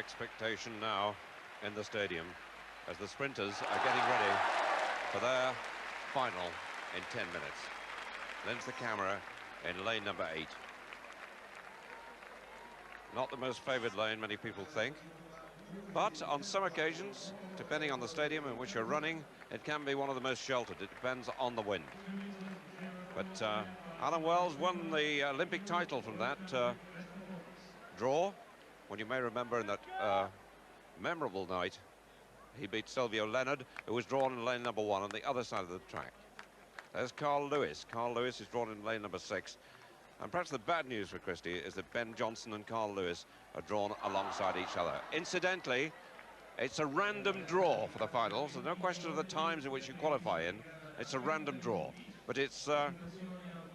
expectation now in the stadium as the sprinters are getting ready for their final in 10 minutes. There's the camera in lane number 8. Not the most favoured lane, many people think, but on some occasions, depending on the stadium in which you're running, it can be one of the most sheltered. It depends on the wind. But Alan Wells won the Olympic title from that draw, when you may remember in that memorable night, he beat Silvio Leonard, who was drawn in lane number 1 on the other side of the track. There's Carl Lewis. Carl Lewis is drawn in lane number 6. And perhaps the bad news for Christie is that Ben Johnson and Carl Lewis are drawn alongside each other. Incidentally, it's a random draw for the finals. There's no question of the times in which you qualify in. It's a random draw. But it's,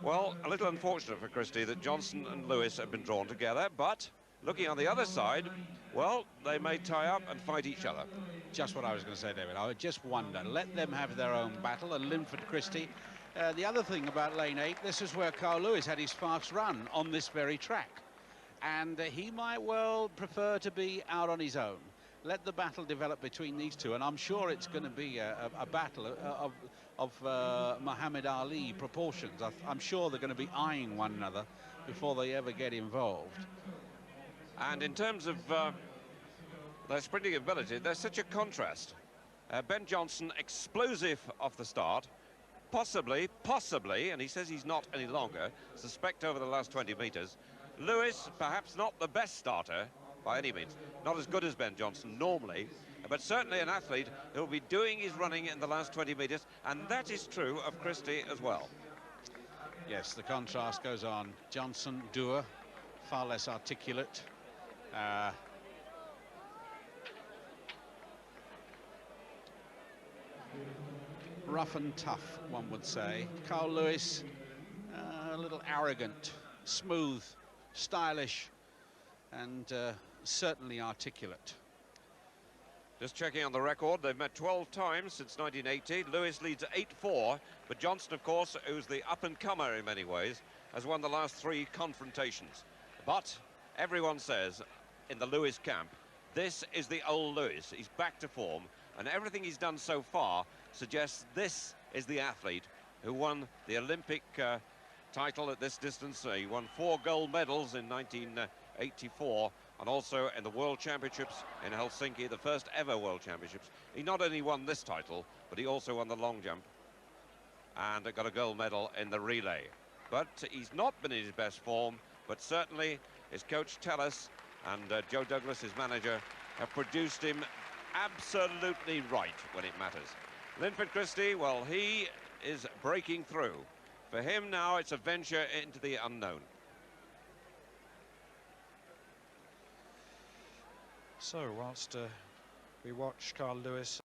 well, a little unfortunate for Christie that Johnson and Lewis have been drawn together. But looking on the other side, well, they may tie up and fight each other. Just what I was going to say, David. I would just wonder, let them have their own battle, and Linford Christie. The other thing about lane 8, this is where Carl Lewis had his fast run on this very track. And he might well prefer to be out on his own. Let the battle develop between these two, and I'm sure it's going to be a battle of Muhammad Ali proportions. I'm sure they're going to be eyeing one another before they ever get involved. And in terms of their sprinting ability, there's such a contrast. Ben Johnson, explosive off the start, possibly, and he says he's not any longer, suspect over the last 20 metres. Lewis, perhaps not the best starter by any means, not as good as Ben Johnson normally, but certainly an athlete who will be doing his running in the last 20 metres, and that is true of Christie as well. Yes, the contrast goes on. Johnson, doer, far less articulate. Rough and tough, one would say. Carl Lewis, a little arrogant, smooth, stylish, and certainly articulate. Just checking on the record, they've met 12 times since 1980. Lewis leads 8-4, but Johnson, of course, who's the up-and-comer in many ways, has won the last 3 confrontations. But everyone says, in the Lewis camp, this is the old Lewis. He's back to form, and everything he's done so far suggests this is the athlete who won the Olympic title at this distance. He won 4 gold medals in 1984, and also in the World Championships in Helsinki, the first ever World Championships. He not only won this title, but he also won the long jump and got a gold medal in the relay. But he's not been in his best form, but certainly his coach Tellis and Joe Douglas, his manager, have produced him absolutely right when it matters. Linford Christie, well, he is breaking through. For him now, it's a venture into the unknown. So, whilst we watch Carl Lewis